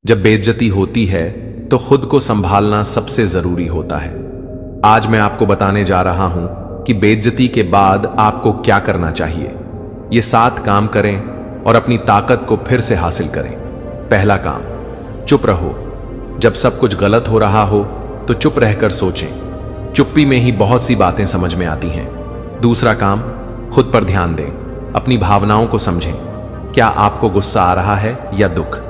जब बेइज्जती होती है तो खुद को संभालना सबसे जरूरी होता है। आज मैं आपको बताने जा रहा हूं कि बेइज्जती के बाद आपको क्या करना चाहिए। ये 7 काम करें और अपनी ताकत को फिर से हासिल करें। पहला काम, चुप रहो। जब सब कुछ गलत हो रहा हो तो चुप रहकर सोचें। चुप्पी में ही बहुत सी बातें समझ में आती हैं। दूसरा काम, खुद पर ध्यान दें। अपनी भावनाओं को समझें। क्या आपको गुस्सा आ रहा है या दुख?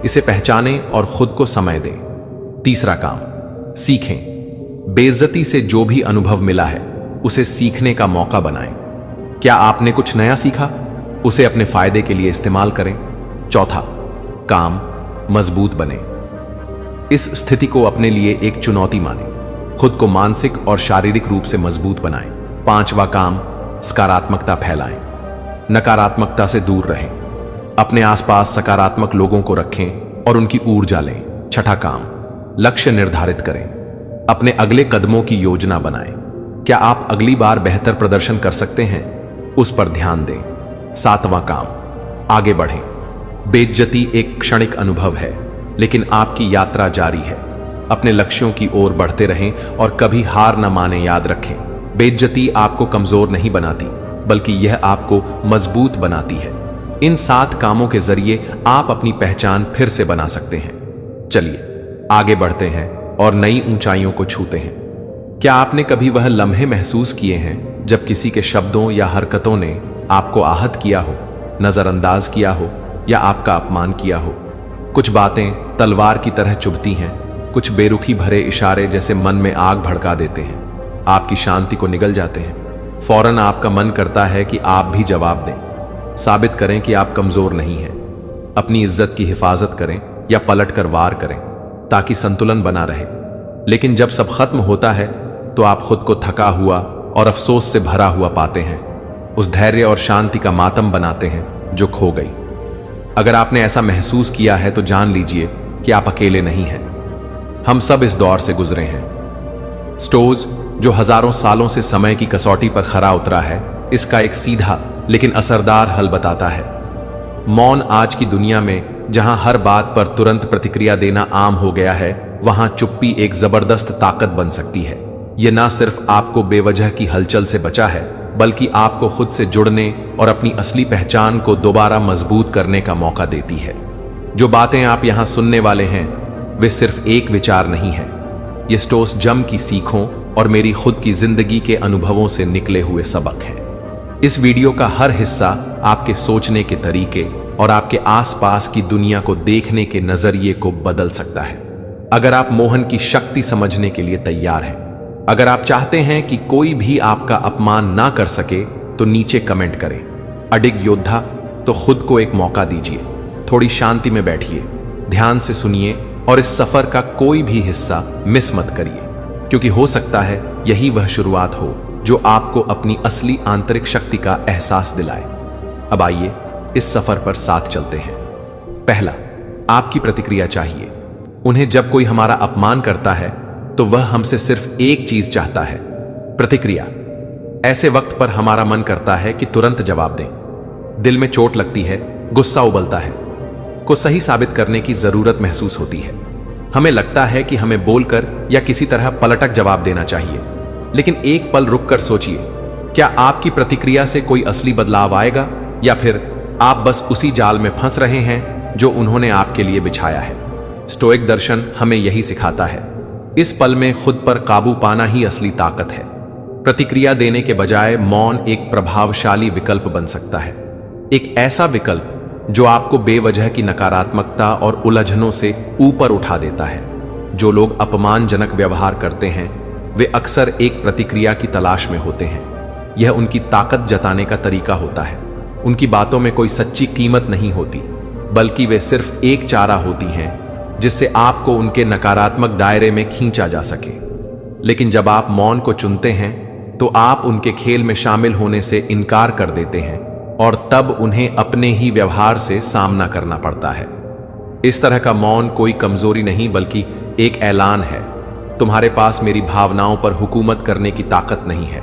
इसे पहचानें और खुद को समय दें। तीसरा काम, सीखें। बेइज्जती से जो भी अनुभव मिला है उसे सीखने का मौका बनाएं। क्या आपने कुछ नया सीखा? उसे अपने फायदे के लिए इस्तेमाल करें। चौथा काम, मजबूत बने। इस स्थिति को अपने लिए एक चुनौती मानें। खुद को मानसिक और शारीरिक रूप से मजबूत बनाएं। पांचवा काम, सकारात्मकता फैलाएं। नकारात्मकता से दूर रहें। अपने आसपास सकारात्मक लोगों को रखें और उनकी ऊर्जा लें। छठा काम, लक्ष्य निर्धारित करें। अपने अगले कदमों की योजना बनाएं। क्या आप अगली बार बेहतर प्रदर्शन कर सकते हैं? उस पर ध्यान दें। सातवां काम, आगे बढ़ें। बेइज्जती एक क्षणिक अनुभव है, लेकिन आपकी यात्रा जारी है। अपने लक्ष्यों की ओर बढ़ते रहें और कभी हार न माने। याद रखें, बेइज्जती आपको कमजोर नहीं बनाती, बल्कि यह आपको मजबूत बनाती है। इन 7 कामों के जरिए आप अपनी पहचान फिर से बना सकते हैं। चलिए आगे बढ़ते हैं और नई ऊंचाइयों को छूते हैं। क्या आपने कभी वह लम्हे महसूस किए हैं जब किसी के शब्दों या हरकतों ने आपको आहत किया हो, नजरअंदाज किया हो या आपका अपमान किया हो? कुछ बातें तलवार की तरह चुभती हैं। कुछ बेरुखी भरे इशारे जैसे मन में आग भड़का देते हैं, आपकी शांति को निगल जाते हैं। फौरन आपका मन करता है कि आप भी जवाब दें, साबित करें कि आप कमजोर नहीं हैं। अपनी इज्जत की हिफाजत करें या पलटकर वार करें, ताकि संतुलन बना रहे। लेकिन जब सब खत्म होता है तो आप खुद को थका हुआ और अफसोस से भरा हुआ पाते हैं। उस धैर्य और शांति का मातम बनाते हैं जो खो गई। अगर आपने ऐसा महसूस किया है तो जान लीजिए कि आप अकेले नहीं हैं। हम सब इस दौर से गुजरे हैं। स्टोज, जो हजारों सालों से समय की कसौटी पर खरा उतरा है, इसका एक सीधा लेकिन असरदार हल बताता है। मौन आज की दुनिया में, जहां हर बात पर तुरंत प्रतिक्रिया देना आम हो गया है, वहां चुप्पी एक जबरदस्त ताकत बन सकती है। यह ना सिर्फ आपको बेवजह की हलचल से बचा है, बल्कि आपको खुद से जुड़ने और अपनी असली पहचान को दोबारा मजबूत करने का मौका देती है। जो बातें आप यहां सुनने वाले हैं वे सिर्फ एक विचार नहीं है। ये स्टोस जम की सीखों और मेरी खुद की जिंदगी के अनुभवों से निकले हुए सबक हैं। इस वीडियो का हर हिस्सा आपके सोचने के तरीके और आपके आसपास की दुनिया को देखने के नजरिए को बदल सकता है। अगर आप मोहन की शक्ति समझने के लिए तैयार हैं, अगर आप चाहते हैं कि कोई भी आपका अपमान ना कर सके, तो नीचे कमेंट करें अडिग योद्धा। तो खुद को एक मौका दीजिए, थोड़ी शांति में बैठिए, ध्यान से सुनिए और इस सफर का कोई भी हिस्सा मिस मत करिए, क्योंकि हो सकता है यही वह शुरुआत हो जो आपको अपनी असली आंतरिक शक्ति का एहसास दिलाए। अब आइए इस सफर पर साथ चलते हैं। पहला, आपकी प्रतिक्रिया चाहिए। उन्हें जब कोई हमारा अपमान करता है तो वह हमसे सिर्फ एक चीज चाहता है, प्रतिक्रिया। ऐसे वक्त पर हमारा मन करता है कि तुरंत जवाब दें। दिल में चोट लगती है, गुस्सा उबलता है, को सही साबित करने की जरूरत महसूस होती है। हमें लगता है कि हमें बोलकर या किसी तरह पलटक जवाब देना चाहिए। लेकिन एक पल रुककर सोचिए, क्या आपकी प्रतिक्रिया से कोई असली बदलाव आएगा, या फिर आप बस उसी जाल में फंस रहे हैं जो उन्होंने आपके लिए बिछाया है? स्टोइक दर्शन हमें यही सिखाता है। इस पल में खुद पर काबू पाना ही असली ताकत है। प्रतिक्रिया देने के बजाय मौन एक प्रभावशाली विकल्प बन सकता है। एक ऐसा विकल्प जो आपको बेवजह की नकारात्मकता और उलझनों से ऊपर उठा देता है। जो लोग अपमानजनक व्यवहार करते हैं वे अक्सर एक प्रतिक्रिया की तलाश में होते हैं। यह उनकी ताकत जताने का तरीका होता है। उनकी बातों में कोई सच्ची कीमत नहीं होती, बल्कि वे सिर्फ एक चारा होती हैं जिससे आपको उनके नकारात्मक दायरे में खींचा जा सके। लेकिन जब आप मौन को चुनते हैं तो आप उनके खेल में शामिल होने से इनकार कर देते हैं, और तब उन्हें अपने ही व्यवहार से सामना करना पड़ता है। इस तरह का मौन कोई कमजोरी नहीं, बल्कि एक ऐलान है, तुम्हारे पास मेरी भावनाओं पर हुकूमत करने की ताकत नहीं है।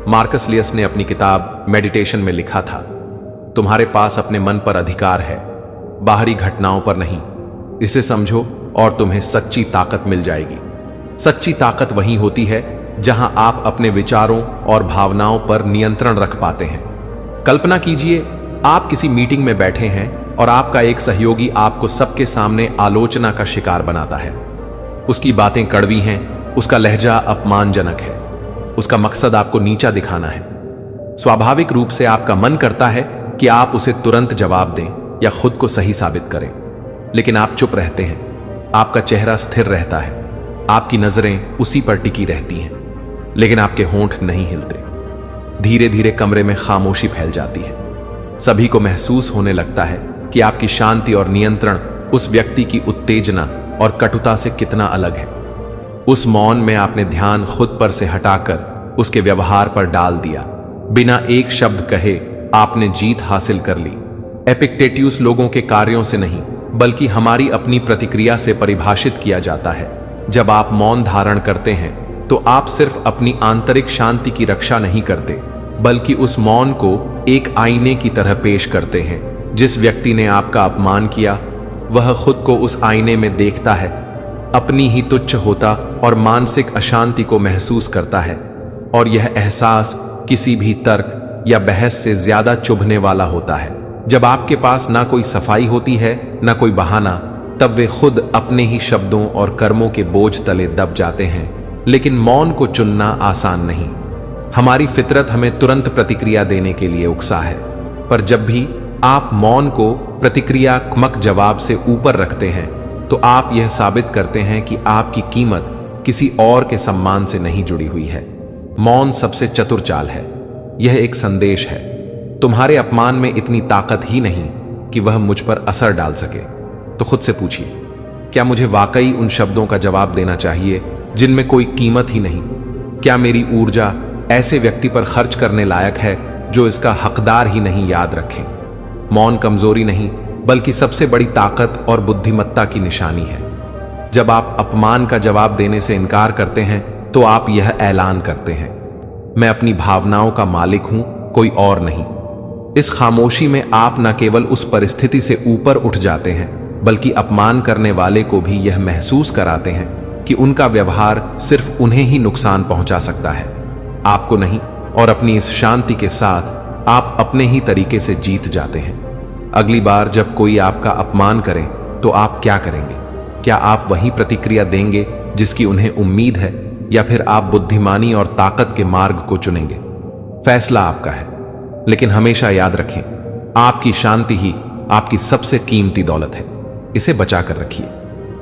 मार्कस लियस ने अपनी किताब मेडिटेशन में लिखा था, तुम्हारे पास अपने मन पर अधिकार है, बाहरी घटनाओं पर नहीं। इसे समझो और तुम्हें सच्ची ताकत मिल जाएगी। सच्ची ताकत वही होती है जहां आप अपने विचारों और भावनाओं पर नियंत्रण रख पाते हैं। कल्पना कीजिए, आप किसी मीटिंग में बैठे हैं और आपका एक सहयोगी आपको सबके सामने आलोचना का शिकार बनाता है। उसकी बातें कड़वी हैं, उसका लहजा अपमानजनक है, उसका मकसद आपको नीचा दिखाना है। स्वाभाविक रूप से आपका मन करता है कि आप उसे तुरंत जवाब दें या खुद को सही साबित करें, लेकिन आप चुप रहते हैं। आपका चेहरा स्थिर रहता है, आपकी नजरें उसी पर टिकी रहती हैं, लेकिन आपके होंठ नहीं हिलते। धीरे धीरे कमरे में खामोशी फैल जाती है। सभी को महसूस होने लगता है कि आपकी शांति और नियंत्रण उस व्यक्ति की उत्तेजना और कटुता से कितना अलग है। उस मौन में आपने ध्यान खुद पर से हटाकर उसके व्यवहार पर डाल दिया। बिना एक शब्द कहे आपने जीत हासिल कर ली। एपिक्टेट्यूस लोगों के कार्यों से नहीं, बल्कि हमारी अपनी प्रतिक्रिया से परिभाषित किया जाता है। जब आप मौन धारण करते हैं तो आप सिर्फ अपनी आंतरिक शांति की रक्षा नहीं करते, बल्कि उस मौन को एक आईने की तरह पेश करते हैं। जिस व्यक्ति ने आपका अपमान किया, वह खुद को उस आईने में देखता है, अपनी ही तुच्छ होता और मानसिक अशांति को महसूस करता है। और यह एहसास किसी भी तर्क या बहस से ज्यादा चुभने वाला होता है। जब आपके पास ना कोई सफाई होती है, ना कोई बहाना, तब वे खुद अपने ही शब्दों और कर्मों के बोझ तले दब जाते हैं। लेकिन मौन को चुनना आसान नहीं। हमारी फितरत हमें तुरंत प्रतिक्रिया देने के लिए उकसा है, पर जब भी आप मौन को प्रतिक्रियात्मक जवाब से ऊपर रखते हैं, तो आप यह साबित करते हैं कि आपकी कीमत किसी और के सम्मान से नहीं जुड़ी हुई है। मौन सबसे चतुर चाल है। यह एक संदेश है, तुम्हारे अपमान में इतनी ताकत ही नहीं कि वह मुझ पर असर डाल सके। तो खुद से पूछिए, क्या मुझे वाकई उन शब्दों का जवाब देना चाहिए जिनमें कोई कीमत ही नहीं? क्या मेरी ऊर्जा ऐसे व्यक्ति पर खर्च करने लायक है जो इसका हकदार ही नहीं याद रखें? मौन कमजोरी नहीं, बल्कि सबसे बड़ी ताकत और बुद्धिमत्ता की निशानी है। जब आप अपमान का जवाब देने से इनकार करते हैं, तो आप यह ऐलान करते हैं, मैं अपनी भावनाओं का मालिक हूं, कोई और नहीं। इस खामोशी में आप न केवल उस परिस्थिति से ऊपर उठ जाते हैं, बल्कि अपमान करने वाले को भी यह महसूस कराते हैं कि उनका व्यवहार सिर्फ उन्हें ही नुकसान पहुंचा सकता है, आपको नहीं। और अपनी इस शांति के साथ आप अपने ही तरीके से जीत जाते हैं। अगली बार जब कोई आपका अपमान करे, तो आप क्या करेंगे? क्या आप वही प्रतिक्रिया देंगे जिसकी उन्हें उम्मीद है, या फिर आप बुद्धिमानी और ताकत के मार्ग को चुनेंगे? फैसला आपका है, लेकिन हमेशा याद रखें, आपकी शांति ही आपकी सबसे कीमती दौलत है। इसे बचा कर रखिए।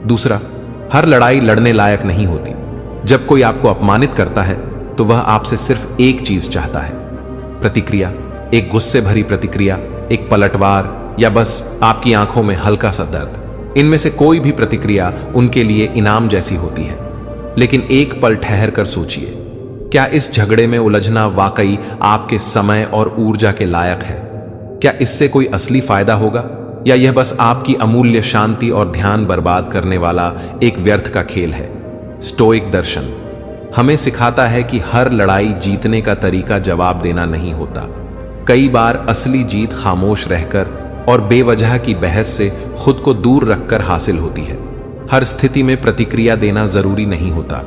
दूसरा, हर लड़ाई लड़ने लायक नहीं होती। जब कोई आपको अपमानित करता है, तो वह आपसे सिर्फ एक चीज चाहता है, प्रतिक्रिया। एक गुस्से भरी प्रतिक्रिया, एक पलटवार, या बस आपकी आंखों में हल्का सा दर्द। इनमें से कोई भी प्रतिक्रिया उनके लिए इनाम जैसी होती है। लेकिन एक पल ठहर कर सोचिए, क्या इस झगड़े में उलझना वाकई आपके समय और ऊर्जा के लायक है? क्या इससे कोई असली फायदा होगा, या यह बस आपकी अमूल्य शांति और ध्यान बर्बाद करने वाला एक व्यर्थ का खेल है? स्टोइक दर्शन हमें सिखाता है कि हर लड़ाई जीतने का तरीका जवाब देना नहीं होता। कई बार असली जीत खामोश रहकर और बेवजह की बहस से खुद को दूर रखकर हासिल होती है। हर स्थिति में प्रतिक्रिया देना जरूरी नहीं होता।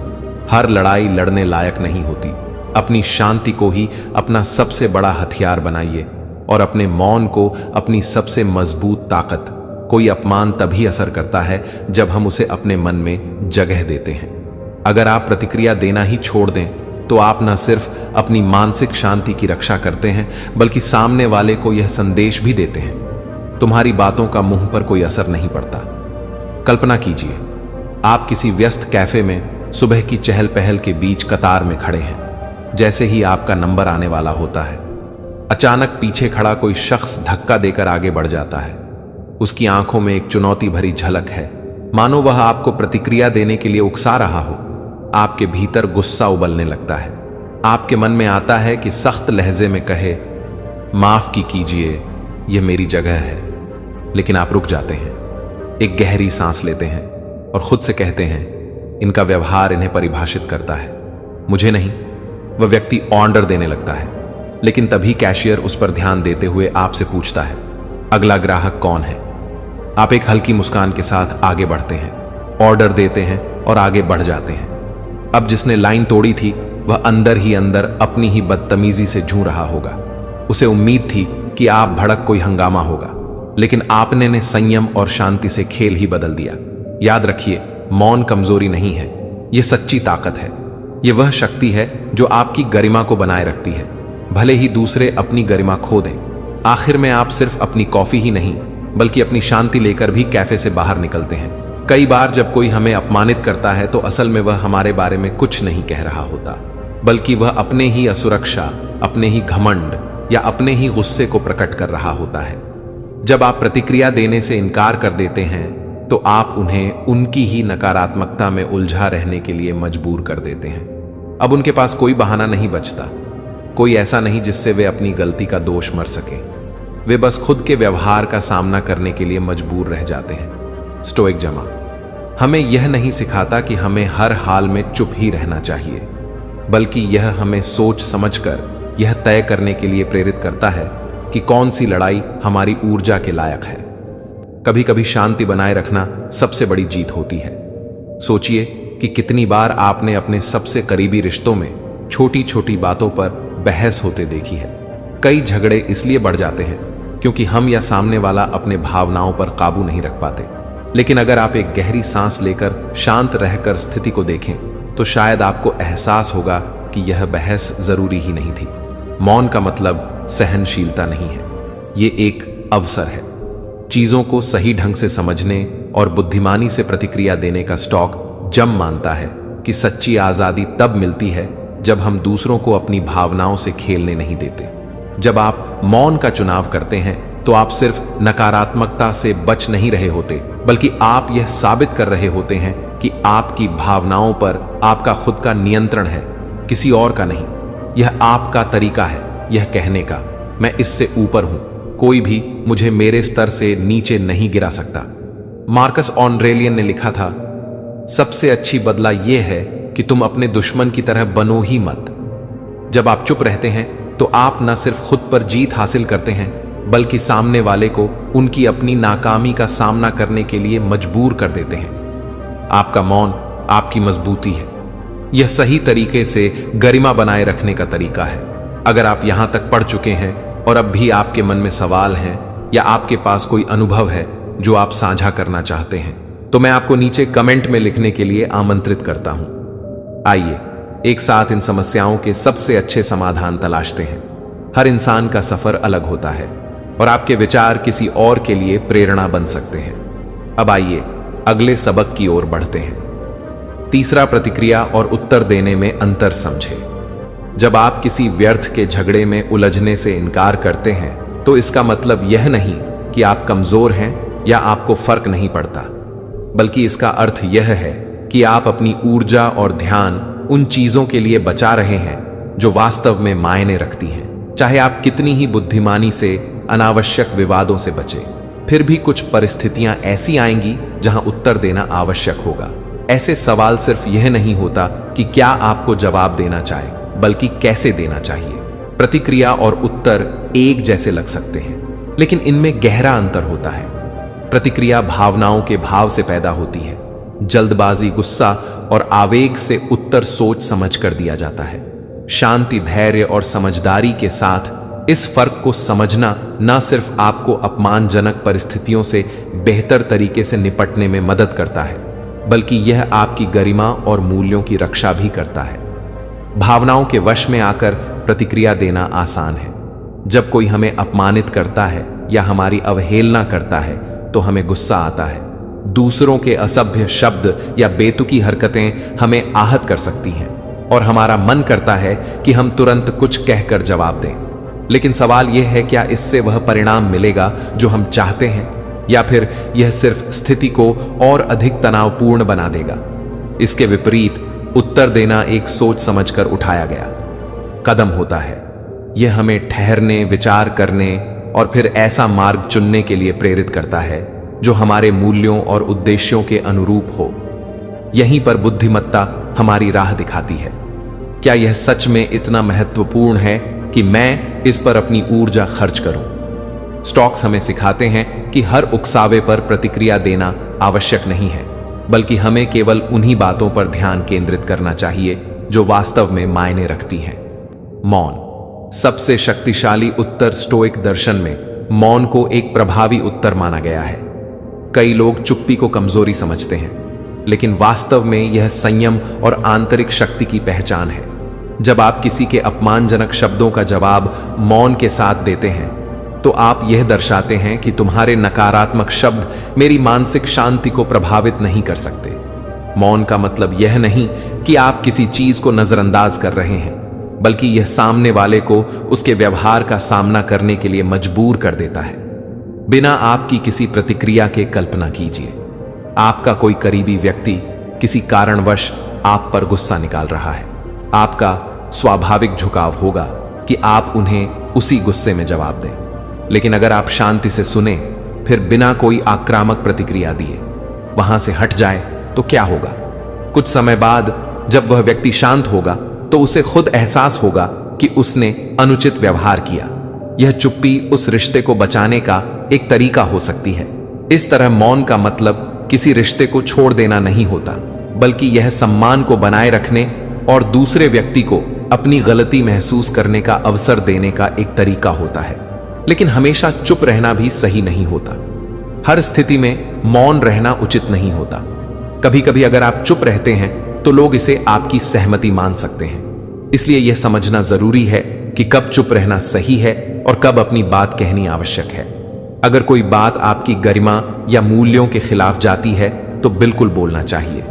हर लड़ाई लड़ने लायक नहीं होती। अपनी शांति को ही अपना सबसे बड़ा हथियार बनाइए और अपने मौन को अपनी सबसे मजबूत ताकत। कोई अपमान तभी असर करता है जब हम उसे अपने मन में जगह देते हैं। अगर आप प्रतिक्रिया देना ही छोड़ दें, तो आप न सिर्फ अपनी मानसिक शांति की रक्षा करते हैं, बल्कि सामने वाले को यह संदेश भी देते हैं, तुम्हारी बातों का मुंह पर कोई असर नहीं पड़ता। कल्पना कीजिए, आप किसी व्यस्त कैफे में सुबह की चहल पहल के बीच कतार में खड़े हैं। जैसे ही आपका नंबर आने वाला होता है, अचानक पीछे खड़ा कोई शख्स धक्का देकर आगे बढ़ जाता है। उसकी आंखों में एक चुनौती भरी झलक है, मानो वह आपको प्रतिक्रिया देने के लिए उकसा रहा हो। आपके भीतर गुस्सा उबलने लगता है। आपके मन में आता है कि सख्त लहजे में कहे, माफ कीजिए, यह मेरी जगह है। लेकिन आप रुक जाते हैं, एक गहरी सांस लेते हैं और खुद से कहते हैं, इनका व्यवहार इन्हें परिभाषित करता है, मुझे नहीं। वह व्यक्ति ऑर्डर देने लगता है, लेकिन तभी कैशियर उस पर ध्यान देते हुए आपसे पूछता है, अगला ग्राहक कौन है? आप एक हल्की मुस्कान के साथ आगे बढ़ते हैं, ऑर्डर देते हैं और आगे बढ़ जाते हैं। अब जिसने लाइन तोड़ी थी वह अंदर ही अंदर अपनी ही बदतमीजी से जूझ रहा होगा। उसे उम्मीद थी कि आप भड़क कोई हंगामा होगा, लेकिन आपने ने संयम और शांति से खेल ही बदल दिया। याद रखिए, मौन कमजोरी नहीं है, यह सच्ची ताकत है। यह वह शक्ति है जो आपकी गरिमा को बनाए रखती है, भले ही दूसरे अपनी गरिमा खो दें। आखिर में आप सिर्फ अपनी कॉफी ही नहीं बल्कि अपनी शांति लेकर भी कैफे से बाहर निकलते हैं। कई बार जब कोई हमें अपमानित करता है तो असल में वह हमारे बारे में कुछ नहीं कह रहा होता, बल्कि वह अपने ही असुरक्षा, अपने ही घमंड या अपने ही गुस्से को प्रकट कर रहा होता है। जब आप प्रतिक्रिया देने से इनकार कर देते हैं तो आप उन्हें उनकी ही नकारात्मकता में उलझा रहने के लिए मजबूर कर देते हैं। अब उनके पास कोई बहाना नहीं बचता, कोई ऐसा नहीं जिससे वे अपनी गलती का दोष मर सके। वे बस खुद के व्यवहार का सामना करने के लिए मजबूर रह जाते हैं। स्टोइक जमा हमें यह नहीं सिखाता कि हमें हर हाल में चुप ही रहना चाहिए, बल्कि यह हमें सोच समझकर यह तय करने के लिए प्रेरित करता है कि कौन सी लड़ाई हमारी ऊर्जा के लायक है। कभी कभी शांति बनाए रखना सबसे बड़ी जीत होती है। सोचिए कि कितनी बार आपने अपने सबसे करीबी रिश्तों में छोटी छोटी बातों पर बहस होते देखी है। कई झगड़े इसलिए बढ़ जाते हैं क्योंकि हम या सामने वाला अपने भावनाओं पर काबू नहीं रख पाते। लेकिन अगर आप एक गहरी सांस लेकर शांत रहकर स्थिति को देखें तो शायद आपको एहसास होगा कि यह बहस जरूरी ही नहीं थी। मौन का मतलब सहनशीलता नहीं है, ये एक अवसर है। चीजों को सही ढंग से समझने और बुद्धिमानी से प्रतिक्रिया देने का स्टॉक जम मानता है कि सच्ची आजादी तब मिलती है जब हम दूसरों को अपनी भावनाओं से खेलने नहीं देते। जब आप मौन का चुनाव करते हैं तो आप सिर्फ नकारात्मकता से बच नहीं रहे होते, बल्कि आप यह साबित कर रहे होते हैं कि आपकी भावनाओं पर आपका खुद का नियंत्रण है, किसी और का नहीं। यह आपका तरीका है यह कहने का, मैं इससे ऊपर हूं, कोई भी मुझे मेरे स्तर से नीचे नहीं गिरा सकता। मार्कस ऑरेलियन ने लिखा था, सबसे अच्छी बदला यह है कि तुम अपने दुश्मन की तरह बनो ही मत। जब आप चुप रहते हैं तो आप न सिर्फ खुद पर जीत हासिल करते हैं बल्कि सामने वाले को उनकी अपनी नाकामी का सामना करने के लिए मजबूर कर देते हैं। आपका मौन आपकी मजबूती है, यह सही तरीके से गरिमा बनाए रखने का तरीका है। अगर आप यहां तक पढ़ चुके हैं और अब भी आपके मन में सवाल हैं या आपके पास कोई अनुभव है जो आप साझा करना चाहते हैं, तो मैं आपको नीचे कमेंट में लिखने के लिए आमंत्रित करता हूं। आइए एक साथ इन समस्याओं के सबसे अच्छे समाधान तलाशते हैं। हर इंसान का सफर अलग होता है और आपके विचार किसी और के लिए प्रेरणा बन सकते हैं। अब आइए अगले सबक की ओर बढ़ते हैं। तीसरा, प्रतिक्रिया और उत्तर देने में अंतर समझें। जब आप किसी व्यर्थ के झगड़े में उलझने से इनकार करते हैं तो इसका मतलब यह नहीं कि आप कमजोर हैं या आपको फर्क नहीं पड़ता, बल्कि इसका अर्थ यह है कि आप अपनी ऊर्जा और ध्यान उन चीजों के लिए बचा रहे हैं जो वास्तव में मायने रखती हैं। चाहे आप कितनी ही बुद्धिमानी से अनावश्यक विवादों से बचें, फिर भी कुछ परिस्थितियां ऐसी आएंगी जहां उत्तर देना आवश्यक होगा। ऐसे सवाल सिर्फ यह नहीं होता कि क्या आपको जवाब देना चाहिए, बल्कि कैसे देना चाहिए। प्रतिक्रिया और उत्तर एक जैसे लग सकते हैं, लेकिन इनमें गहरा अंतर होता है। प्रतिक्रिया भावनाओं के भाव से पैदा होती है। जल्दबाजी, गुस्सा और आवेग से उत्तर सोच समझ कर दिया जाता है। शांति, धैर्य और समझदारी के साथ इस फर्क को समझना न सिर्फ आपको अपमानजनक परिस्थितियों से बेहतर तरीके से निपटने में मदद करता है, बल्कि यह आपकी गरिमा और मूल्यों की रक्षा भी करता है। भावनाओं के वश में आकर प्रतिक्रिया देना आसान है। जब कोई हमें अपमानित करता है या हमारी अवहेलना करता है तो हमें गुस्सा आता है। दूसरों के असभ्य शब्द या बेतुकी हरकतें हमें आहत कर सकती हैं और हमारा मन करता है कि हम तुरंत कुछ कहकर जवाब दें। लेकिन सवाल यह है, क्या इससे वह परिणाम मिलेगा जो हम चाहते हैं, या फिर यह सिर्फ स्थिति को और अधिक तनावपूर्ण बना देगा? इसके विपरीत उत्तर देना एक सोच समझकर उठाया गया कदम होता है। यह हमें ठहरने, विचार करने और फिर ऐसा मार्ग चुनने के लिए प्रेरित करता है जो हमारे मूल्यों और उद्देश्यों के अनुरूप हो। यहीं पर बुद्धिमत्ता हमारी राह दिखाती है। क्या यह सच में इतना महत्वपूर्ण है कि मैं इस पर अपनी ऊर्जा खर्च करूं? स्टॉक्स हमें सिखाते हैं कि हर उकसावे पर प्रतिक्रिया देना आवश्यक नहीं है, बल्कि हमें केवल उन्हीं बातों पर ध्यान केंद्रित करना चाहिए जो वास्तव में मायने रखती हैं। मौन सबसे शक्तिशाली उत्तर। स्टोइक दर्शन में मौन को एक प्रभावी उत्तर माना गया है। कई लोग चुप्पी को कमजोरी समझते हैं, लेकिन वास्तव में यह संयम और आंतरिक शक्ति की पहचान है। जब आप किसी के अपमानजनक शब्दों का जवाब मौन के साथ देते हैं, तो आप यह दर्शाते हैं कि तुम्हारे नकारात्मक शब्द मेरी मानसिक शांति को प्रभावित नहीं कर सकते। मौन का मतलब यह नहीं कि आप किसी चीज को नजरअंदाज कर रहे हैं, बल्कि यह सामने वाले को उसके व्यवहार का सामना करने के लिए मजबूर कर देता है। बिना आपकी किसी प्रतिक्रिया के कल्पना कीजिए, आपका कोई करीबी व्यक्ति किसी कारणवश आप पर गुस्सा निकाल रहा है। आपका स्वाभाविक झुकाव होगा कि आप उन्हें उसी गुस्से में जवाब दें। लेकिन अगर आप शांति से सुने, फिर बिना कोई आक्रामक प्रतिक्रिया दिए वहां से हट जाए, तो क्या होगा? कुछ समय बाद जब वह व्यक्ति शांत होगा, तो उसे खुद एहसास होगा कि उसने अनुचित व्यवहार किया। यह चुप्पी उस रिश्ते को बचाने का एक तरीका हो सकती है। इस तरह मौन का मतलब किसी रिश्ते को छोड़ देना नहीं होता, बल्कि यह सम्मान को बनाए रखने और दूसरे व्यक्ति को अपनी गलती महसूस करने का अवसर देने का एक तरीका होता है। लेकिन हमेशा चुप रहना भी सही नहीं होता। हर स्थिति में मौन रहना उचित नहीं होता। कभी कभी अगर आप चुप रहते हैं, तो लोग इसे आपकी सहमति मान सकते हैं। इसलिए यह समझना जरूरी है कि कब चुप रहना सही है और कब अपनी बात कहनी आवश्यक है। अगर कोई बात आपकी गरिमा या मूल्यों के खिलाफ जाती है, तो बिल्कुल बोलना चाहिए,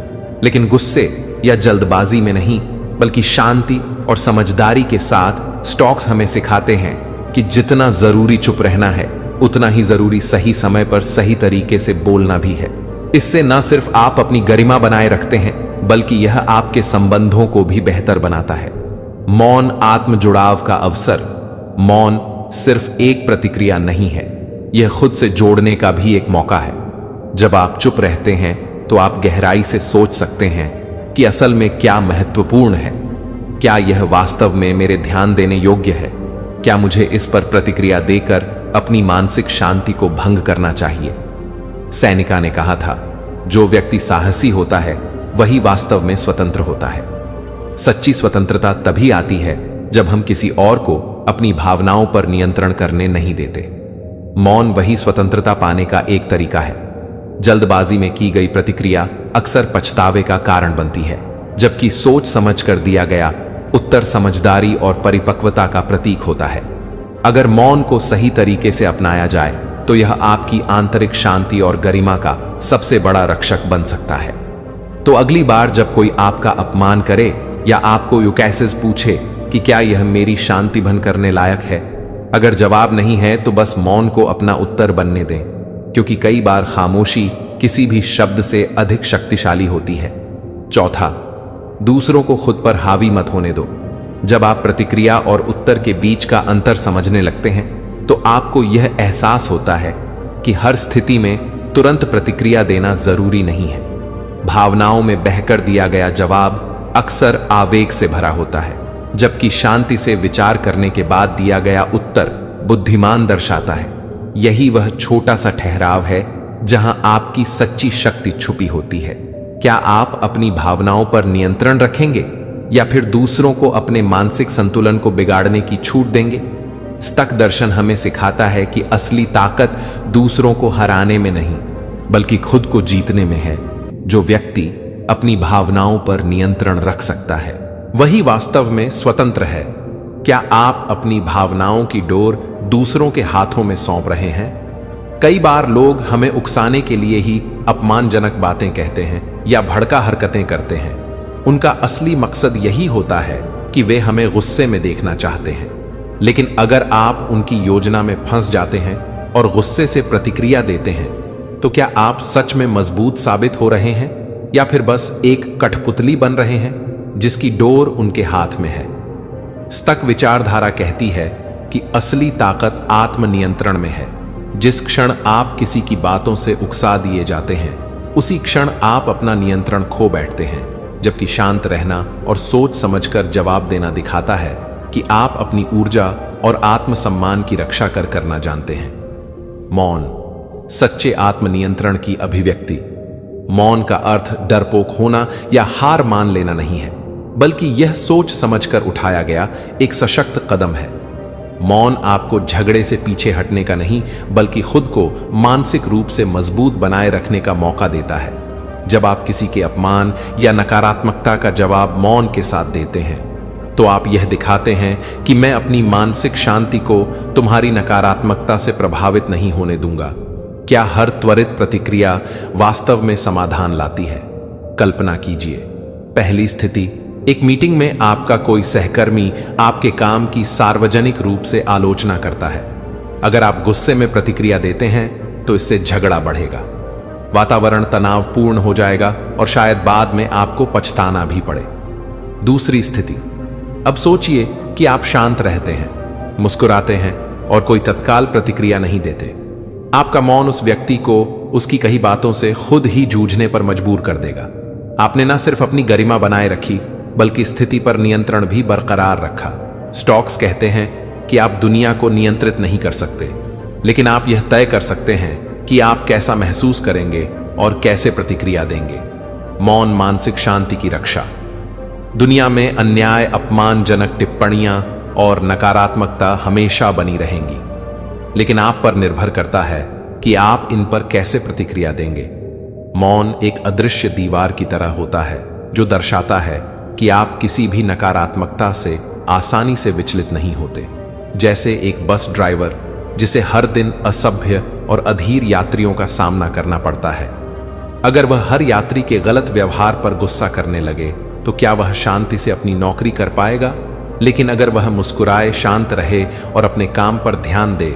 लेकिन गुस्से या जल्दबाजी में नहीं, बल्कि शांति और समझदारी के साथ। स्टॉक्स हमें सिखाते हैं कि जितना जरूरी चुप रहना है, उतना ही जरूरी सही समय पर सही तरीके से बोलना भी है। इससे न सिर्फ आप अपनी गरिमा बनाए रखते हैं, बल्कि यह आपके संबंधों को भी बेहतर बनाता है। मौन आत्म जुड़ाव का अवसर। मौन सिर्फ एक प्रतिक्रिया नहीं है, यह खुद से जोड़ने का भी एक मौका है। जब आप चुप रहते हैं, तो आप गहराई से सोच सकते हैं कि असल में क्या महत्वपूर्ण है। क्या यह वास्तव में मेरे ध्यान देने योग्य है? क्या मुझे इस पर प्रतिक्रिया देकर अपनी मानसिक शांति को भंग करना चाहिए? सेनेका ने कहा था, जो व्यक्ति साहसी होता है, वही वास्तव में स्वतंत्र होता है। सच्ची स्वतंत्रता तभी आती है जब हम किसी और को अपनी भावनाओं पर नियंत्रण करने नहीं देते। मौन वही स्वतंत्रता पाने का एक तरीका है। जल्दबाजी में की गई प्रतिक्रिया अक्सर पछतावे का कारण बनती है, जबकि सोच समझ कर दिया गया उत्तर समझदारी और परिपक्वता का प्रतीक होता है। अगर मौन को सही तरीके से अपनाया जाए, तो यह आपकी आंतरिक शांति और गरिमा का सबसे बड़ा रक्षक बन सकता है। तो अगली बार जब कोई आपका अपमान करे या आपको यूकैसिस पूछे कि क्या यह मेरी शांति भंग करने लायक है, अगर जवाब नहीं है, तो बस मौन को अपना उत्तर बनने दें, क्योंकि कई बार खामोशी किसी भी शब्द से अधिक शक्तिशाली होती है। चौथा, दूसरों को खुद पर हावी मत होने दो। जब आप प्रतिक्रिया और उत्तर के बीच का अंतर समझने लगते हैं, तो आपको यह एहसास होता है कि हर स्थिति में तुरंत प्रतिक्रिया देना जरूरी नहीं है। भावनाओं में बहकर दिया गया जवाब अक्सर आवेग से भरा होता है, जबकि शांति से विचार करने के बाद दिया गया उत्तर बुद्धिमान दर्शाता है। यही वह छोटा सा ठहराव है जहां आपकी सच्ची शक्ति छुपी होती है। क्या आप अपनी भावनाओं पर नियंत्रण रखेंगे या फिर दूसरों को अपने मानसिक संतुलन को बिगाड़ने की छूट देंगे? स्तक दर्शन हमें सिखाता है कि असली ताकत दूसरों को हराने में नहीं, बल्कि खुद को जीतने में है। जो व्यक्ति अपनी भावनाओं पर नियंत्रण रख सकता है, वही वास्तव में स्वतंत्र है। क्या आप अपनी भावनाओं की डोर दूसरों के हाथों में सौंप रहे हैं? कई बार लोग हमें उकसाने के लिए ही अपमानजनक बातें कहते हैं या भड़का हरकतें करते हैं। उनका असली मकसद यही होता है कि वे हमें गुस्से में देखना चाहते हैं। लेकिन अगर आप उनकी योजना में फंस जाते हैं और गुस्से से प्रतिक्रिया देते हैं, तो क्या आप सच में मजबूत साबित हो रहे हैं या फिर बस एक कठपुतली बन रहे हैं जिसकी डोर उनके हाथ में है? स्तक विचारधारा कहती है कि असली ताकत आत्मनियंत्रण में है। जिस क्षण आप किसी की बातों से उकसा दिए जाते हैं, उसी क्षण आप अपना नियंत्रण खो बैठते हैं, जबकि शांत रहना और सोच समझकर जवाब देना दिखाता है कि आप अपनी ऊर्जा और आत्मसम्मान की रक्षा करना जानते हैं। मौन सच्चे आत्मनियंत्रण की अभिव्यक्ति। मौन का अर्थ डरपोक होना या हार मान लेना नहीं है, बल्कि यह सोच समझकर उठाया गया एक सशक्त कदम है। मौन आपको झगड़े से पीछे हटने का नहीं, बल्कि खुद को मानसिक रूप से मजबूत बनाए रखने का मौका देता है। जब आप किसी के अपमान या नकारात्मकता का जवाब मौन के साथ देते हैं, तो आप यह दिखाते हैं कि मैं अपनी मानसिक शांति को तुम्हारी नकारात्मकता से प्रभावित नहीं होने दूंगा। क्या हर त्वरित प्रतिक्रिया वास्तव में समाधान लाती है? कल्पना कीजिए, पहली स्थिति, एक मीटिंग में आपका कोई सहकर्मी आपके काम की सार्वजनिक रूप से आलोचना करता है। अगर आप गुस्से में प्रतिक्रिया देते हैं तो इससे झगड़ा बढ़ेगा, वातावरण तनावपूर्ण हो जाएगा और शायद बाद में आपको पछताना भी पड़े। दूसरी स्थिति, अब सोचिए कि आप शांत रहते हैं, मुस्कुराते हैं और कोई तत्काल प्रतिक्रिया नहीं देते। आपका मौन उस व्यक्ति को उसकी कही बातों से खुद ही जूझने पर मजबूर कर देगा। आपने न सिर्फ अपनी गरिमा बनाए रखी, बल्कि स्थिति पर नियंत्रण भी बरकरार रखा। स्टॉक्स कहते हैं कि आप दुनिया को नियंत्रित नहीं कर सकते, लेकिन आप यह तय कर सकते हैं कि आप कैसा महसूस करेंगे और कैसे प्रतिक्रिया देंगे। मौन मानसिक शांति की रक्षा। दुनिया में अन्याय, अपमानजनक टिप्पणियां और नकारात्मकता हमेशा बनी रहेंगी, लेकिन आप पर निर्भर करता है कि आप इन पर कैसे प्रतिक्रिया देंगे। मौन एक अदृश्य दीवार की तरह होता है जो दर्शाता है कि आप किसी भी नकारात्मकता से आसानी से विचलित नहीं होते। जैसे एक बस ड्राइवर जिसे हर दिन असभ्य और अधीर यात्रियों का सामना करना पड़ता है। अगर वह हर यात्री के गलत व्यवहार पर गुस्सा करने लगे तो क्या वह शांति से अपनी नौकरी कर पाएगा? लेकिन अगर वह मुस्कुराए, शांत रहे और अपने काम पर ध्यान दे,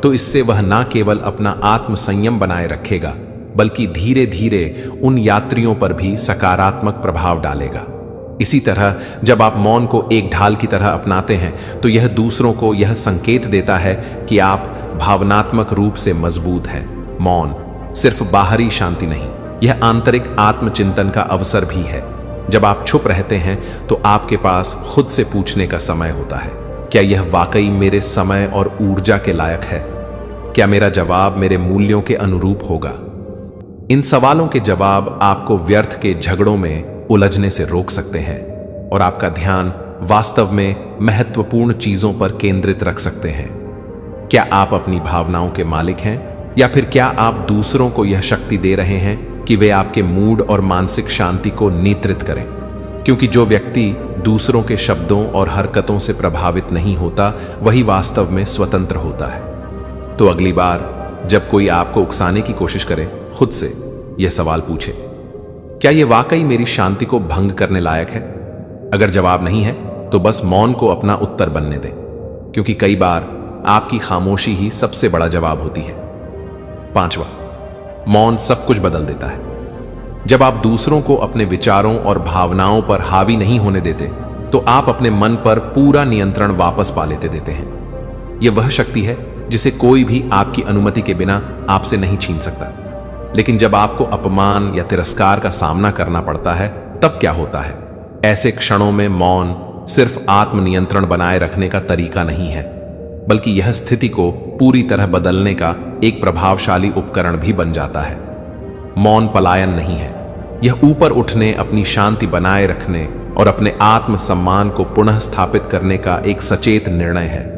तो इससे वह न केवल अपना आत्मसंयम बनाए रखेगा, बल्कि धीरे धीरे उन यात्रियों पर भी सकारात्मक प्रभाव डालेगा। इसी तरह जब आप मौन को एक ढाल की तरह अपनाते हैं, तो यह दूसरों को यह संकेत देता है कि आप भावनात्मक रूप से मजबूत हैं। मौन सिर्फ बाहरी शांति नहीं, यह आंतरिक आत्मचिंतन का अवसर भी है। जब आप चुप रहते हैं तो आपके पास खुद से पूछने का समय होता है, क्या यह वाकई मेरे समय और ऊर्जा के लायक है? क्या मेरा जवाब मेरे मूल्यों के अनुरूप होगा? इन सवालों के जवाब आपको व्यर्थ के झगड़ों में उलझने से रोक सकते हैं और आपका ध्यान वास्तव में महत्वपूर्ण चीजों पर केंद्रित रख सकते हैं। क्या आप अपनी भावनाओं के मालिक हैं, या फिर क्या आप दूसरों को यह शक्ति दे रहे हैं कि वे आपके मूड और मानसिक शांति को नियंत्रित करें? क्योंकि जो व्यक्ति दूसरों के शब्दों और हरकतों से प्रभावित नहीं होता, वही वास्तव में स्वतंत्र होता है। तो अगली बार जब कोई आपको उकसाने की कोशिश करे, खुद से यह सवाल पूछे, क्या यह वाकई मेरी शांति को भंग करने लायक है? अगर जवाब नहीं है तो बस मौन को अपना उत्तर बनने दें, क्योंकि कई बार आपकी खामोशी ही सबसे बड़ा जवाब होती है। पांचवा, मौन सब कुछ बदल देता है। जब आप दूसरों को अपने विचारों और भावनाओं पर हावी नहीं होने देते, तो आप अपने मन पर पूरा नियंत्रण वापस पा लेते देते हैं। यह वह शक्ति है जिसे कोई भी आपकी अनुमति के बिना आपसे नहीं छीन सकता। लेकिन जब आपको अपमान या तिरस्कार का सामना करना पड़ता है, तब क्या होता है? ऐसे क्षणों में मौन सिर्फ आत्मनियंत्रण बनाए रखने का तरीका नहीं है, बल्कि यह स्थिति को पूरी तरह बदलने का एक प्रभावशाली उपकरण भी बन जाता है। मौन पलायन नहीं है, यह ऊपर उठने, अपनी शांति बनाए रखने और अपने आत्मसम्मान को पुनः स्थापित करने का एक सचेत निर्णय है।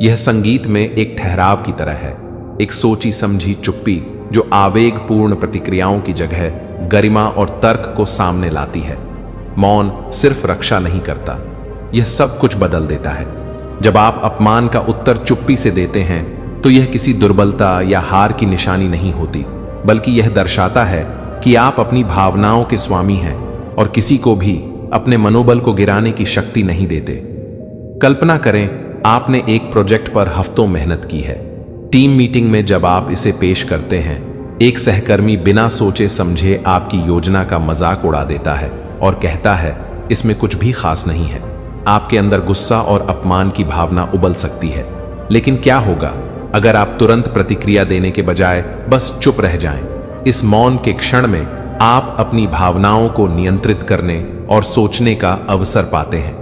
यह संगीत में एक ठहराव की तरह है, एक सोची समझी चुप्पी जो आवेगपूर्ण प्रतिक्रियाओं की जगह गरिमा और तर्क को सामने लाती है। मौन सिर्फ रक्षा नहीं करता, यह सब कुछ बदल देता है। जब आप अपमान का उत्तर चुप्पी से देते हैं, तो यह किसी दुर्बलता या हार की निशानी नहीं होती, बल्कि यह दर्शाता है कि आप अपनी भावनाओं के स्वामी हैं और किसी को भी अपने मनोबल को गिराने की शक्ति नहीं देते। कल्पना करें, आपने एक प्रोजेक्ट पर हफ्तों मेहनत की है। टीम मीटिंग में जब आप इसे पेश करते हैं, एक सहकर्मी बिना सोचे समझे आपकी योजना का मजाक उड़ा देता है और कहता है, इसमें कुछ भी खास नहीं है। आपके अंदर गुस्सा और अपमान की भावना उबल सकती है। लेकिन क्या होगा अगर आप तुरंत प्रतिक्रिया देने के बजाय बस चुप रह जाएं? इस मौन के क्षण में आप अपनी भावनाओं को नियंत्रित करने और सोचने का अवसर पाते हैं।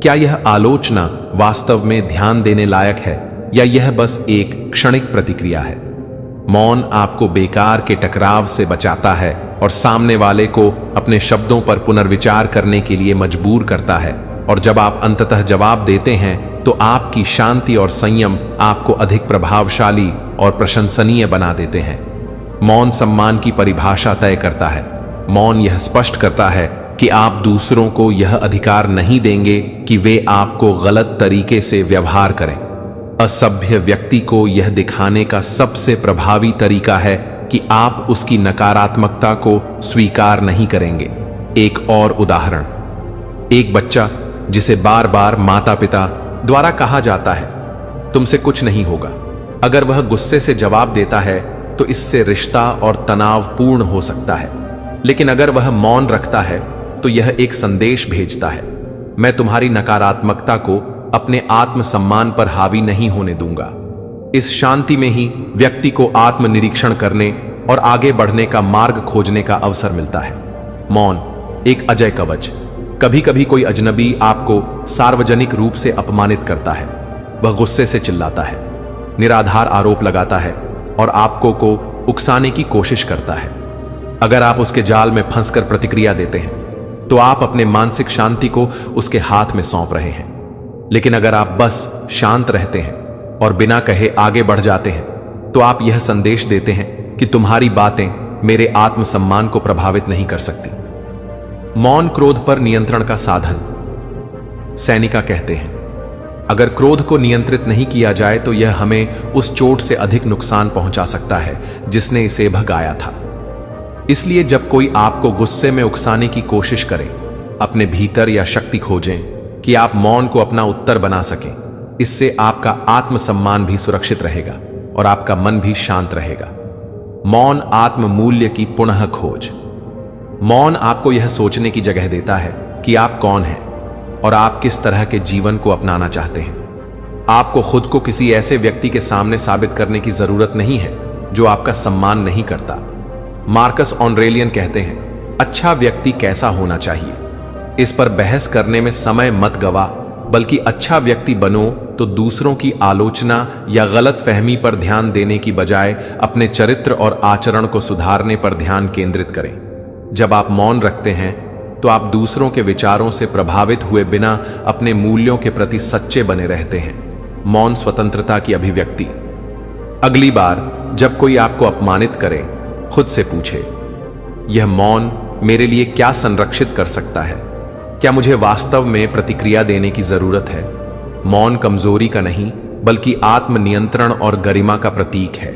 क्या यह आलोचना वास्तव में ध्यान देने लायक है, या यह बस एक क्षणिक प्रतिक्रिया है? मौन आपको बेकार के टकराव से बचाता है और सामने वाले को अपने शब्दों पर पुनर्विचार करने के लिए मजबूर करता है। और जब आप अंततः जवाब देते हैं तो आपकी शांति और संयम आपको अधिक प्रभावशाली और प्रशंसनीय बना देते हैं। मौन सम्मान की परिभाषा तय करता है। मौन यह स्पष्ट करता है कि आप दूसरों को यह अधिकार नहीं देंगे कि वे आपको गलत तरीके से व्यवहार करें। असभ्य व्यक्ति को यह दिखाने का सबसे प्रभावी तरीका है कि आप उसकी नकारात्मकता को स्वीकार नहीं करेंगे। एक और उदाहरण, एक बच्चा जिसे बार बार माता पिता द्वारा कहा जाता है तुमसे कुछ नहीं होगा, अगर वह गुस्से से जवाब देता है तो इससे रिश्ता और तनाव पूर्ण हो सकता है। लेकिन अगर वह मौन रखता है तो यह एक संदेश भेजता है, मैं तुम्हारी नकारात्मकता को अपने आत्मसम्मान पर हावी नहीं होने दूंगा। इस शांति में ही व्यक्ति को आत्मनिरीक्षण करने और आगे बढ़ने का मार्ग खोजने का अवसर मिलता है। मौन एक अजय कवच। कभी कभी कोई अजनबी आपको सार्वजनिक रूप से अपमानित करता है। वह गुस्से से चिल्लाता है, निराधार आरोप लगाता है और आपको को उकसाने की कोशिश करता है। अगर आप उसके जाल में फंसकर प्रतिक्रिया देते हैं तो आप अपने मानसिक शांति को उसके हाथ में सौंप रहे हैं। लेकिन अगर आप बस शांत रहते हैं और बिना कहे आगे बढ़ जाते हैं तो आप यह संदेश देते हैं कि तुम्हारी बातें मेरे आत्मसम्मान को प्रभावित नहीं कर सकती। मौन क्रोध पर नियंत्रण का साधन। सैनिका कहते हैं, अगर क्रोध को नियंत्रित नहीं किया जाए तो यह हमें उस चोट से अधिक नुकसान पहुंचा सकता है जिसने इसे भगाया था। इसलिए जब कोई आपको गुस्से में उकसाने की कोशिश करे, अपने भीतर या शक्ति खोजें कि आप मौन को अपना उत्तर बना सकें। इससे आपका आत्मसम्मान भी सुरक्षित रहेगा और आपका मन भी शांत रहेगा। मौन आत्म मूल्य की पुनः खोज। मौन आपको यह सोचने की जगह देता है कि आप कौन हैं और आप किस तरह के जीवन को अपनाना चाहते हैं। आपको खुद को किसी ऐसे व्यक्ति के सामने साबित करने की जरूरत नहीं है जो आपका सम्मान नहीं करता। मार्कस ऑरेलियन कहते हैं, अच्छा व्यक्ति कैसा होना चाहिए, इस पर बहस करने में समय मत गवा, बल्कि अच्छा व्यक्ति बनो तो दूसरों की आलोचना या गलत फहमी पर ध्यान देने की बजाय अपने चरित्र और आचरण को सुधारने पर ध्यान केंद्रित करें। जब आप मौन रखते हैं तो आप दूसरों के विचारों से प्रभावित हुए बिना अपने मूल्यों के प्रति सच्चे बने रहते हैं। मौन स्वतंत्रता की अभिव्यक्ति। अगली बार जब कोई आपको अपमानित करे, खुद से पूछे, यह मौन मेरे लिए क्या संरक्षित कर सकता है? क्या मुझे वास्तव में प्रतिक्रिया देने की जरूरत है? मौन कमजोरी का नहीं बल्कि आत्मनियंत्रण और गरिमा का प्रतीक है।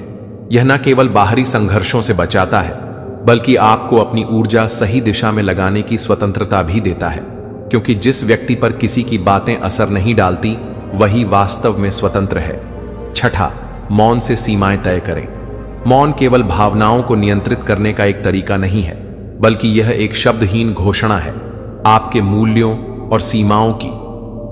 यह न केवल बाहरी संघर्षों से बचाता है बल्कि आपको अपनी ऊर्जा सही दिशा में लगाने की स्वतंत्रता भी देता है, क्योंकि जिस व्यक्ति पर किसी की बातें असर नहीं डालती वही वास्तव में स्वतंत्र है। छठा, मौन से सीमाएं तय करें। मौन केवल भावनाओं को नियंत्रित करने का एक तरीका नहीं है बल्कि यह एक शब्दहीन घोषणा है आपके मूल्यों और सीमाओं की।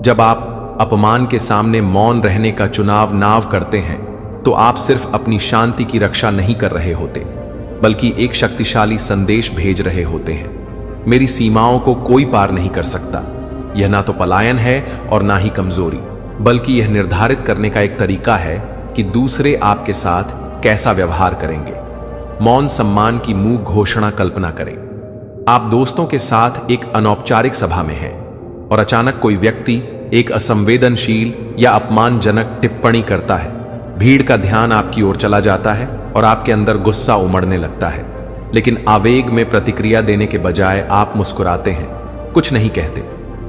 जब आप अपमान के सामने मौन रहने का चुनाव करते हैं तो आप सिर्फ अपनी शांति की रक्षा नहीं कर रहे होते बल्कि एक शक्तिशाली संदेश भेज रहे होते हैं। मेरी सीमाओं को कोई पार नहीं कर सकता। यह ना तो पलायन है और ना ही कमजोरी, बल्कि यह निर्धारित करने का एक तरीका है कि दूसरे आपके साथ कैसा व्यवहार करेंगे। मौन सम्मान की मूक घोषणा कल्पना करें। आप दोस्तों के साथ एक अनौपचारिक सभा में हैं और अचानक कोई व्यक्ति एक असंवेदनशील या अपमानजनक टिप्पणी करता है। भीड़ का ध्यान आपकी ओर चला जाता है और आपके अंदर गुस्सा उमड़ने लगता है, लेकिन आवेग में प्रतिक्रिया देने के बजाय आप मुस्कुराते हैं, कुछ नहीं कहते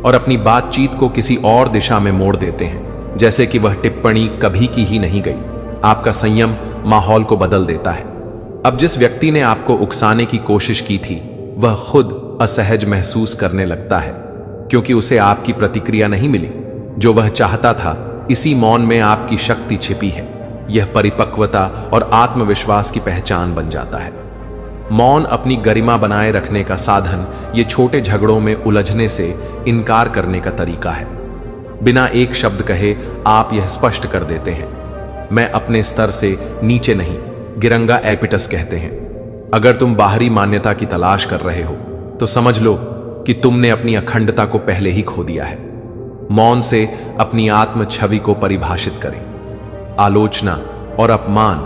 और अपनी बातचीत को किसी और दिशा में मोड़ देते हैं, जैसे कि वह टिप्पणी कभी की ही नहीं गई। आपका संयम माहौल को बदल देता है। अब जिस व्यक्ति ने आपको उकसाने की कोशिश की थी वह खुद असहज महसूस करने लगता है, क्योंकि उसे आपकी प्रतिक्रिया नहीं मिली जो वह चाहता था। इसी मौन में आपकी शक्ति छिपी है। यह परिपक्वता और आत्मविश्वास की पहचान बन जाता है। मौन अपनी गरिमा बनाए रखने का साधन, ये छोटे झगड़ों में उलझने से इनकार करने का तरीका है। बिना एक शब्द कहे आप यह स्पष्ट कर देते हैं, मैं अपने स्तर से नीचे नहीं। गिरंगा एपिटस कहते हैं, अगर तुम बाहरी मान्यता की तलाश कर रहे हो तो समझ लो कि तुमने अपनी अखंडता को पहले ही खो दिया है। मौन से अपनी आत्म छवि को परिभाषित करें। आलोचना और अपमान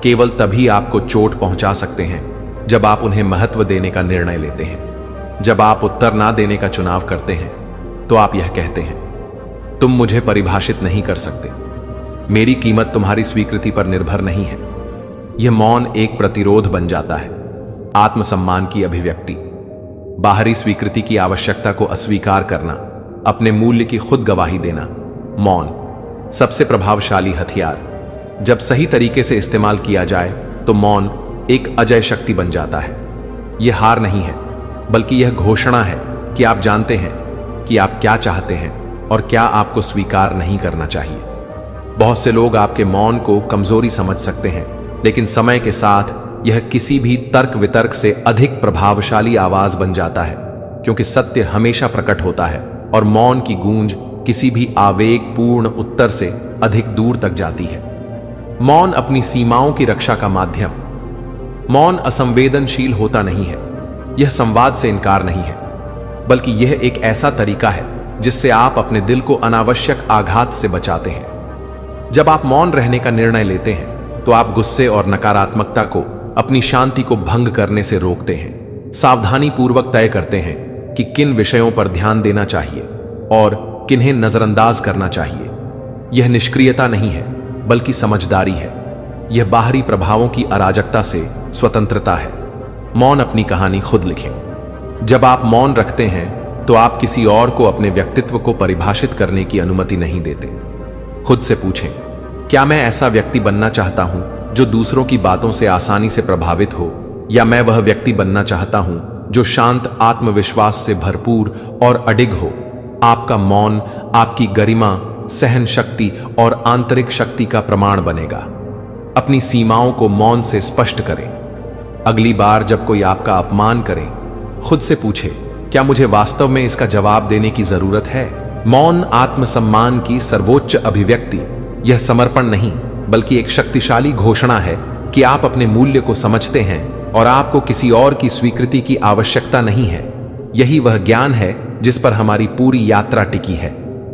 केवल तभी आपको चोट पहुंचा सकते हैं जब आप उन्हें महत्व देने का निर्णय लेते हैं। जब आप उत्तर ना देने का चुनाव करते हैं तो आप यह कहते हैं, तुम मुझे परिभाषित नहीं कर सकते, मेरी कीमत तुम्हारी स्वीकृति पर निर्भर नहीं है। यह मौन एक प्रतिरोध बन जाता है, आत्मसम्मान की अभिव्यक्ति, बाहरी स्वीकृति की आवश्यकता को अस्वीकार करना, अपने मूल्य की खुद गवाही देना। मौन सबसे प्रभावशाली हथियार, जब सही तरीके से इस्तेमाल किया जाए तो मौन एक अजय शक्ति बन जाता है। यह हार नहीं है, बल्कि यह घोषणा है कि आप जानते हैं कि आप क्या चाहते हैं और क्या आपको स्वीकार नहीं करना चाहिए। बहुत से लोग आपके मौन को कमजोरी समझ सकते हैं, लेकिन समय के साथ यह किसी भी तर्क वितर्क से अधिक प्रभावशाली आवाज बन जाता है, क्योंकि सत्य हमेशा प्रकट होता है और मौन की गूंज किसी भी आवेगपूर्ण उत्तर से अधिक दूर तक जाती है। मौन अपनी सीमाओं की रक्षा का माध्यम। मौन असंवेदनशील होता नहीं है, यह संवाद से इनकार नहीं है, बल्कि यह एक ऐसा तरीका है जिससे आप अपने दिल को अनावश्यक आघात से बचाते हैं। जब आप मौन रहने का निर्णय लेते हैं तो आप गुस्से और नकारात्मकता को अपनी शांति को भंग करने से रोकते हैं। सावधानी पूर्वक तय करते हैं कि किन विषयों पर ध्यान देना चाहिए और किन्हें नजरअंदाज करना चाहिए। यह निष्क्रियता नहीं है, बल्कि समझदारी है। यह बाहरी प्रभावों की अराजकता से स्वतंत्रता है। मौन अपनी कहानी खुद लिखें। जब आप मौन रखते हैं तो आप किसी और को अपने व्यक्तित्व को परिभाषित करने की अनुमति नहीं देते। खुद से पूछें, क्या मैं ऐसा व्यक्ति बनना चाहता हूं जो दूसरों की बातों से आसानी से प्रभावित हो, या मैं वह व्यक्ति बनना चाहता हूं जो शांत, आत्मविश्वास से भरपूर और अडिग हो। आपका मौन आपकी गरिमा, सहन शक्ति और आंतरिक शक्ति का प्रमाण बनेगा। अपनी सीमाओं को मौन से स्पष्ट करें। अगली बार जब कोई आपका अपमान करे, खुद से पूछे, क्या मुझे वास्तव में इसका जवाब देने की जरूरत है? मौन आत्मसम्मान की सर्वोच्च अभिव्यक्ति, यह समर्पण नहीं बल्कि एक शक्तिशाली घोषणा है कि आप अपने मूल्य को समझते हैं और आपको किसी और की स्वीकृति की आवश्यकता नहीं है। यही वह ज्ञान है जिस पर हमारी पूरी यात्रा टिकी है,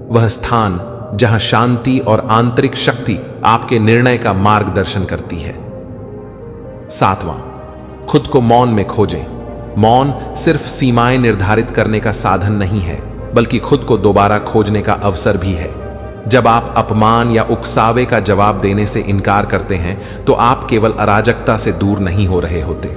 वह स्थान जहां शांति और आंतरिक शक्ति आपके निर्णय का मार्गदर्शन करती है। 7वां, खुद को मौन में खोजें। मौन सिर्फ सीमाएं निर्धारित करने का साधन नहीं है, बल्कि खुद को दोबारा खोजने का अवसर भी है। जब आप अपमान या उकसावे का जवाब देने से इनकार करते हैं तो आप केवल अराजकता से दूर नहीं हो रहे होते,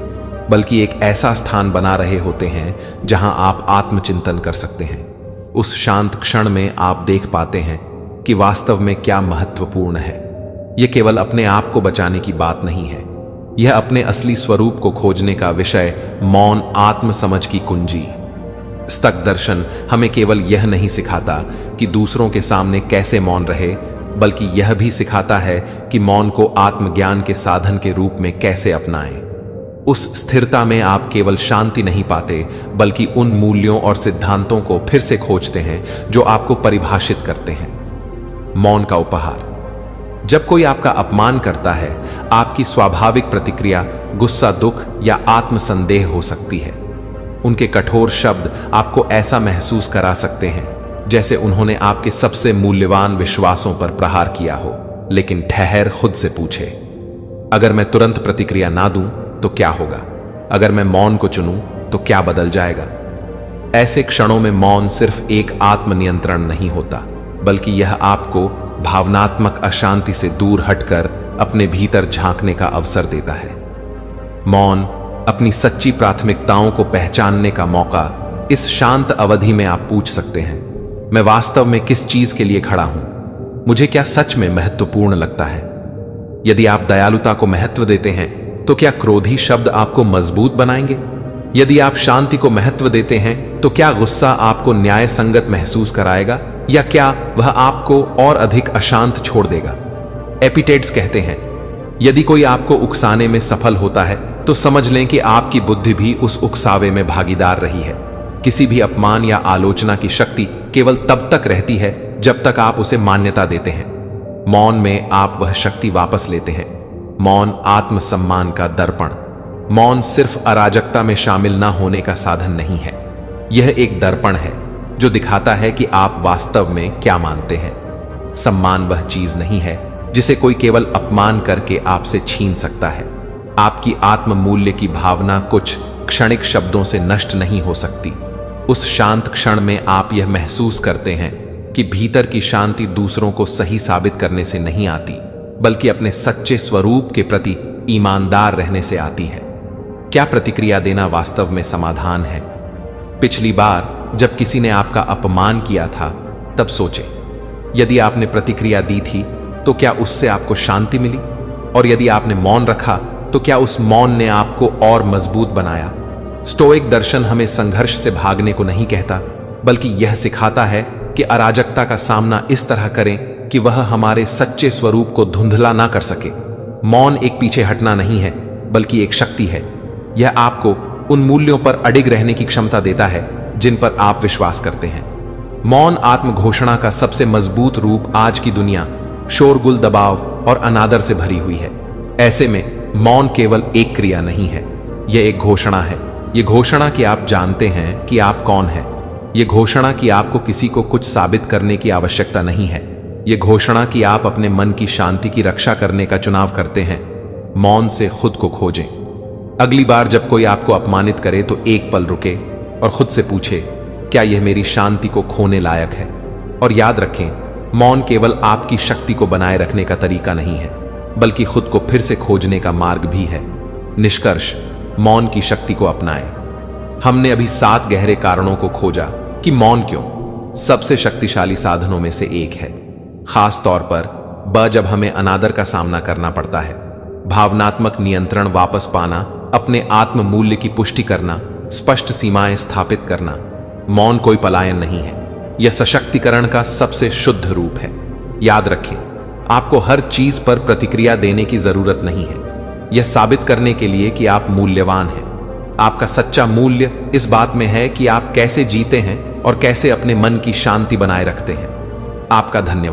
बल्कि एक ऐसा स्थान बना रहे होते हैं जहां आप आत्मचिंतन कर सकते हैं। उस शांत क्षण में आप देख पाते हैं कि वास्तव में क्या महत्वपूर्ण है। यह केवल अपने आप को बचाने की बात नहीं है, यह अपने असली स्वरूप को खोजने का विषय, मौन आत्मसमझ की कुंजी। स्तक दर्शन हमें केवल यह नहीं सिखाता कि दूसरों के सामने कैसे मौन रहे, बल्कि यह भी सिखाता है कि मौन को आत्मज्ञान के साधन के रूप में कैसे अपनाएं। उस स्थिरता में आप केवल शांति नहीं पाते, बल्कि उन मूल्यों और सिद्धांतों को फिर से खोजते हैं जो आपको परिभाषित करते हैं। मौन का उपहार। जब कोई आपका अपमान करता है, आपकी स्वाभाविक प्रतिक्रिया गुस्सा, दुख या आत्मसंदेह हो सकती है। उनके कठोर शब्द आपको ऐसा महसूस करा सकते हैं जैसे उन्होंने आपके सबसे मूल्यवान विश्वासों पर प्रहार किया हो। लेकिन ठहर, खुद से पूछे, अगर मैं तुरंत प्रतिक्रिया ना दूं तो क्या होगा? अगर मैं मौन को चुनूं तो क्या बदल जाएगा? ऐसे क्षणों में मौन सिर्फ एक आत्मनियंत्रण नहीं होता, बल्कि यह आपको भावनात्मक अशांति से दूर हटकर अपने भीतर झांकने का अवसर देता है। मौन अपनी सच्ची प्राथमिकताओं को पहचानने का मौका। इस शांत अवधि में आप पूछ सकते हैं, मैं वास्तव में किस चीज के लिए खड़ा हूं? मुझे क्या सच में महत्वपूर्ण लगता है? यदि आप दयालुता को महत्व देते हैं तो क्या क्रोधी शब्द आपको मजबूत बनाएंगे? यदि आप शांति को महत्व देते हैं तो क्या गुस्सा आपको न्याय संगत महसूस कराएगा, या क्या वह आपको और अधिक अशांत छोड़ देगा? एपिटेट्स कहते हैं, यदि कोई आपको उकसाने में सफल होता है तो समझ लें कि आपकी बुद्धि भी उस उकसावे में भागीदार रही है। किसी भी अपमान या आलोचना की शक्ति केवल तब तक रहती है जब तक आप उसे मान्यता देते हैं। मौन में आप वह शक्ति वापस लेते हैं। मौन आत्मसम्मान का दर्पण। मौन सिर्फ अराजकता में शामिल ना होने का साधन नहीं है, यह एक दर्पण है जो दिखाता है कि आप वास्तव में क्या मानते हैं। सम्मान वह चीज नहीं है जिसे कोई केवल अपमान करके आपसे छीन सकता है। आपकी आत्म मूल्य की भावना कुछ क्षणिक शब्दों से नष्ट नहीं हो सकती। उस शांत क्षण में आप यह महसूस करते हैं कि भीतर की शांति दूसरों को सही साबित करने से नहीं आती, बल्कि अपने सच्चे स्वरूप के प्रति ईमानदार रहने से आती है। क्या प्रतिक्रिया देना वास्तव में समाधान है? पिछली बार जब किसी ने आपका अपमान किया था, तब सोचे, यदि आपने प्रतिक्रिया दी थी तो क्या उससे आपको शांति मिली? और यदि आपने मौन रखा तो क्या उस मौन ने आपको और मजबूत बनाया? स्टोइक दर्शन हमें संघर्ष से भागने को नहीं कहता, बल्कि यह सिखाता है कि अराजकता का सामना इस तरह करें कि वह हमारे सच्चे स्वरूप को धुंधला ना कर सके। मौन एक पीछे हटना नहीं है, बल्कि एक शक्ति है। यह आपको उन मूल्यों पर अडिग रहने की क्षमता देता है जिन पर आप विश्वास करते हैं। मौन आत्मघोषणा का सबसे मजबूत रूप आज की दुनिया शोरगुल, दबाव और अनादर से भरी हुई है। ऐसे में मौन केवल एक क्रिया नहीं है, यह एक घोषणा है। यह घोषणा कि आप जानते हैं कि आप कौन हैं। यह घोषणा कि आपको किसी को कुछ साबित करने की आवश्यकता नहीं है। यह घोषणा कि आप अपने मन की शांति की रक्षा करने का चुनाव करते हैं। मौन से खुद को खोजें। अगली बार जब कोई आपको अपमानित करे तो एक पल रुके और खुद से पूछे, क्या यह मेरी शांति को खोने लायक है? और याद रखें, मौन केवल आपकी शक्ति को बनाए रखने का तरीका नहीं है, बल्कि खुद को फिर से खोजने का मार्ग भी है। निष्कर्ष, मौन की शक्ति को अपनाएं। हमने अभी 7 गहरे कारणों को खोजा कि मौन क्यों सबसे शक्तिशाली साधनों में से एक है। खास तौर पर जब हमें अनादर का सामना करना पड़ता है। भावनात्मक नियंत्रण वापस पाना, अपने आत्म मूल्य की पुष्टि करना, स्पष्ट सीमाएं स्थापित करना। मौन कोई पलायन नहीं है, यह सशक्तिकरण का सबसे शुद्ध रूप है। याद रखें, आपको हर चीज पर प्रतिक्रिया देने की जरूरत नहीं है, यह साबित करने के लिए कि आप मूल्यवान हैं। आपका सच्चा मूल्य इस बात में है कि आप कैसे जीते हैं और कैसे अपने मन की शांति बनाए रखते हैं। आपका धन्यवाद।